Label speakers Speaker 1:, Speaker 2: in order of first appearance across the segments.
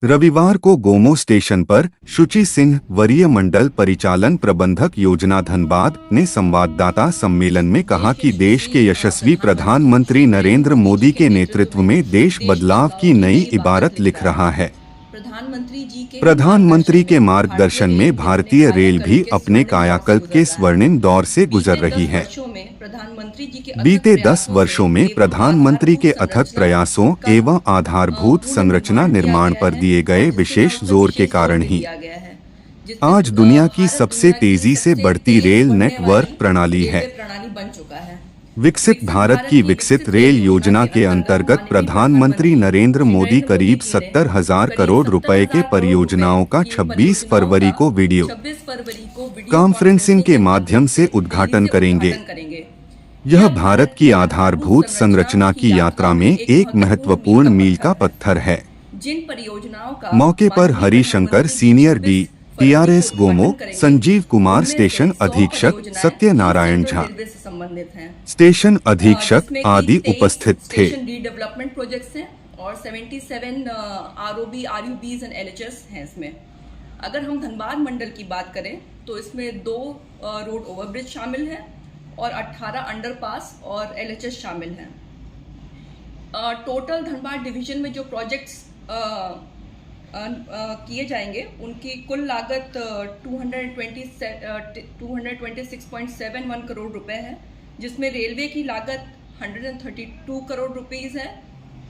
Speaker 1: रविवार को गोमो स्टेशन पर शुचि सिंह, वरीय मंडल परिचालन प्रबंधक योजना धनबाद, ने संवाददाता सम्मेलन में कहा कि देश के यशस्वी प्रधानमंत्री नरेंद्र मोदी के नेतृत्व में देश बदलाव की नई इबारत लिख रहा है। प्रधानमंत्री के मार्गदर्शन में भारतीय रेल भी अपने कायाकल्प के स्वर्णिम दौर से गुजर रही है। बीते 10 वर्षों में प्रधानमंत्री के अथक प्रयासों एवं आधारभूत संरचना निर्माण पर दिए गए विशेष जोर के कारण ही आज दुनिया की सबसे तेजी से बढ़ती रेल नेटवर्क प्रणाली है। विकसित भारत की विकसित रेल योजना के अंतर्गत प्रधानमंत्री नरेंद्र मोदी करीब 70,000 करोड़ रुपए के परियोजनाओं का 26 फरवरी को वीडियो कॉन्फ्रेंसिंग के माध्यम से उद्घाटन करेंगे। यह भारत की आधारभूत संरचना की यात्रा में एक महत्वपूर्ण मील का पत्थर है। मौके पर Harishankar senior DPRS Gomoh, Sanjeev Kumar station अधीक्षक, सत्यनारायण झा स्टेशन अधीक्षक आदि उपस्थित थे।
Speaker 2: डेवलपमेंट प्रोजेक्ट्स हैं और 77 ROB, RUBs एंड LHS हैं इसमें। अगर हम धनबाद मंडल की बात करें तो इसमें 2 रोड ओवरब्रिज शामिल हैं और 18 अंडरपास और LHS शामिल हैं। टोटल धनबाद डिवीजन में जो प्रोजेक्ट्स किए जाएंगे उनकी कुल लागत 226.71 करोड़ रुपए है, जिसमें रेलवे की लागत 132 करोड़ रुपीज़ है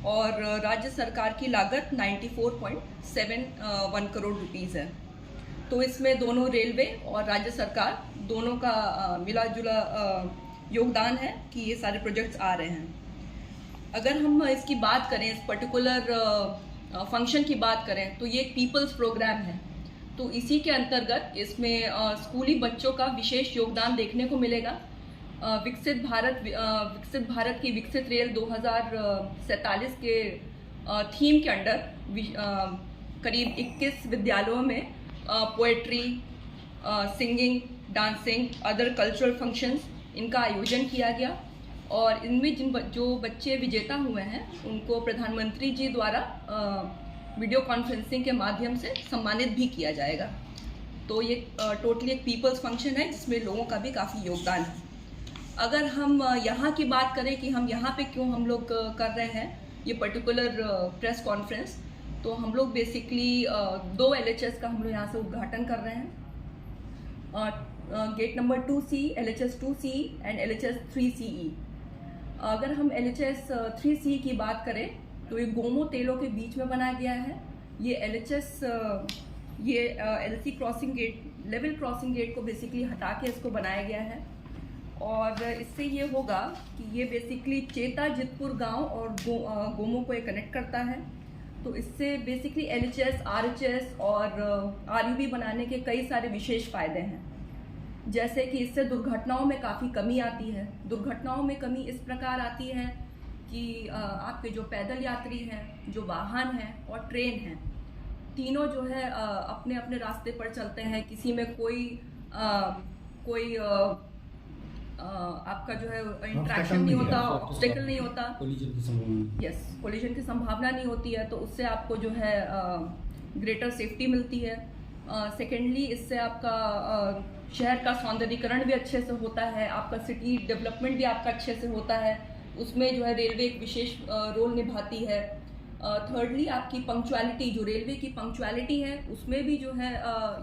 Speaker 2: और राज्य सरकार की लागत 94.71 करोड़ रुपीज़ है। तो इसमें दोनों रेलवे और राज्य सरकार दोनों का मिला जुला योगदान है कि ये सारे प्रोजेक्ट्स आ रहे हैं। अगर हम इसकी बात करें, इस पर्टिकुलर फंक्शन की बात करें तो ये एक पीपल्स प्रोग्राम है। तो इसी के अंतर्गत इसमें स्कूली बच्चों का विशेष योगदान देखने को मिलेगा। विकसित भारत की विकसित रेल 2047 के थीम के अंडर करीब 21 विद्यालयों में poetry, singing, dancing, other cultural functions इनका आयोजन किया गया और इनमें जो बच्चे विजेता हुए हैं उनको प्रधानमंत्री जी द्वारा वीडियो कॉन्फ्रेंसिंग के माध्यम से सम्मानित भी किया जाएगा। तो ये टोटली एक पीपल्स फंक्शन है जिसमें लोगों का भी काफ़ी योगदान है। अगर हम यहाँ की बात करें कि हम यहाँ पे क्यों हम लोग कर रहे हैं ये पर्टिकुलर प्रेस कॉन्फ्रेंस, तो हम लोग बेसिकली 2 LHS का हम लोग यहाँ से उद्घाटन कर रहे हैं। Gate number 2C, LHS 2C and LHS 3CE। अगर हम LHS 3C की बात करें तो ये गोमो तेलों के बीच में बनाया गया है। ये LHS LC crossing gate, level crossing gate को बेसिकली हटा के इसको बनाया गया है और इससे ये होगा कि ये बेसिकली चेता जितपुर गांव और गोमो को ये कनेक्ट करता है। तो इससे बेसिकली LHS, RHS और RUB बनाने के कई सारे विशेष फायदे हैं, जैसे कि इससे दुर्घटनाओं में काफ़ी कमी आती है। दुर्घटनाओं में कमी इस प्रकार आती है कि आपके जो पैदल यात्री हैं, जो वाहन हैं और ट्रेन हैं, तीनों जो है अपने अपने रास्ते पर चलते हैं। किसी में कोई आपका जो है इंटरेक्शन नहीं होता, ऑब्स्टेकल नहीं होता, कोलिजन की संभावना नहीं होती है। तो उससे आपको जो है ग्रेटर सेफ्टी मिलती है। सेकेंडली इससे आपका शहर का सौंदर्यीकरण भी अच्छे से होता है, आपका सिटी डेवलपमेंट भी आपका अच्छे से होता है, उसमें जो है रेलवे एक विशेष रोल निभाती है। थर्डली आपकी पंक्चुअलिटी, जो रेलवे की पंक्चुअलिटी है उसमें भी जो है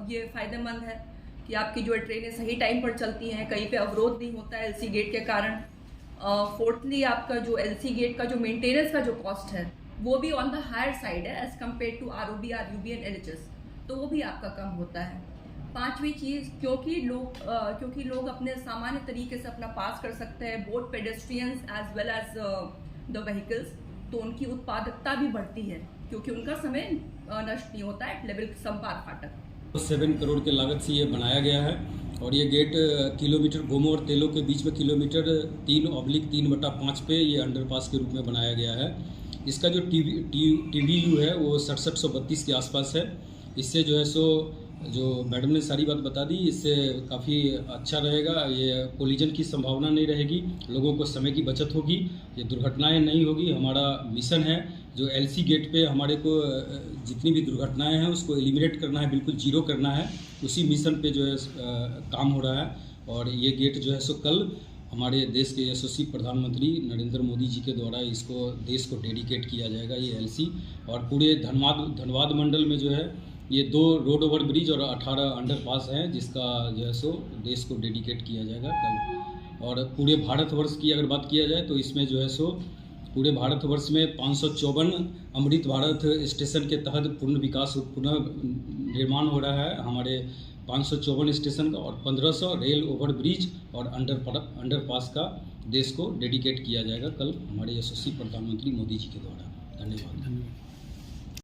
Speaker 2: ये फ़ायदेमंद है कि आपकी जो है ट्रेनें सही टाइम पर चलती हैं, कहीं पे अवरोध नहीं होता है LC गेट के कारण। फोर्थली आपका जो LC गेट का जो मेंटेनेंस का जो कॉस्ट है वो भी ऑन द हायर साइड है as compare to ROB, RUB and LHS, तो वो भी आपका कम होता है। पांचवी चीज़, क्योंकि लोग अपने सामान्य तरीके से अपना पास कर सकते हैं, both pedestrians as well as the vehicles, तो उनकी उत्पादकता भी बढ़ती है क्योंकि उनका समय नष्ट नहीं होता है लेवल संपार फाटक।
Speaker 3: 7 करोड़ के लागत से ये बनाया गया है और ये गेट किलोमीटर गोमो और तेलों के बीच में किलोमीटर 3/3/5 पे ये अंडरपास के रूप में बनाया गया है। इसका जो TBU है वो 6732 के आसपास है। इससे जो है जो मैडम ने सारी बात बता दी, इससे काफ़ी अच्छा रहेगा। ये कोलिजन की संभावना नहीं रहेगी, लोगों को समय की बचत होगी, ये दुर्घटनाएं नहीं होगी। हमारा मिशन है जो एलसी गेट पे हमारे को जितनी भी दुर्घटनाएं हैं उसको एलिमिनेट करना है, बिल्कुल जीरो करना है। उसी मिशन पे जो है काम हो रहा है। और ये गेट जो है सो कल हमारे देश के यशस्वी प्रधानमंत्री नरेंद्र मोदी जी के द्वारा इसको देश को डेडिकेट किया जाएगा, ये एलसी। और पूरे धनबाद मंडल में जो है ये 2 रोड ओवर ब्रिज और 18 अंडरपास हैं, जिसका जो है सो देश को डेडिकेट किया जाएगा कल। और पूरे भारतवर्ष की अगर बात किया जाए तो इसमें जो है सो पूरे भारतवर्ष में 554 अमृत भारत स्टेशन के तहत पूर्ण विकास पुनः निर्माण हो रहा है हमारे 554 स्टेशन का। और 1500 रेल ओवर ब्रिज और अंडरपास का देश को डेडिकेट किया जाएगा कल हमारे यशस्वी प्रधानमंत्री मोदी जी के द्वारा। धन्यवाद।